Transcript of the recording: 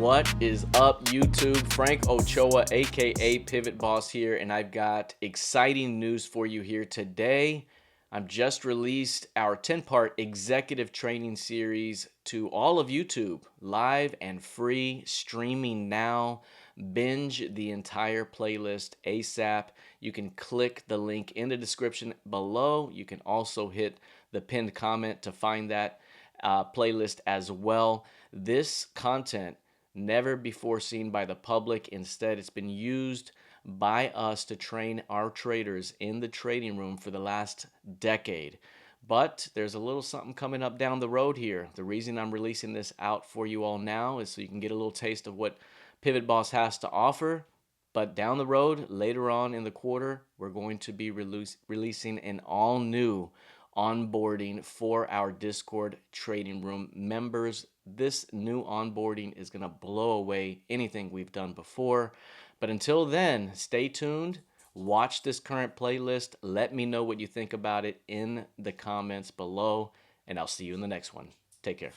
What is up, YouTube? Frank Ochoa, aka Pivot Boss here, and I've got exciting news for you here today. I've just released our 10-part executive training series to all of YouTube, live and free, streaming now. Binge the entire playlist ASAP. You can click the link in the description below. You can also hit the pinned comment to find that playlist as well. This content never before seen by the public. Instead, it's been used by us to train our traders in the trading room for the last decade. But there's a little something coming up down the road here. The reason I'm releasing this out for you all now is so you can get a little taste of what PivotBoss has to offer. But down the road, later on in the quarter, we're going to be releasing an all new onboarding for our Discord trading room members. This new onboarding is going to blow away anything we've done before. But until then, stay tuned. Watch this current playlist. Let me know what you think about it in the comments below, and I'll see you in the next one. Take care.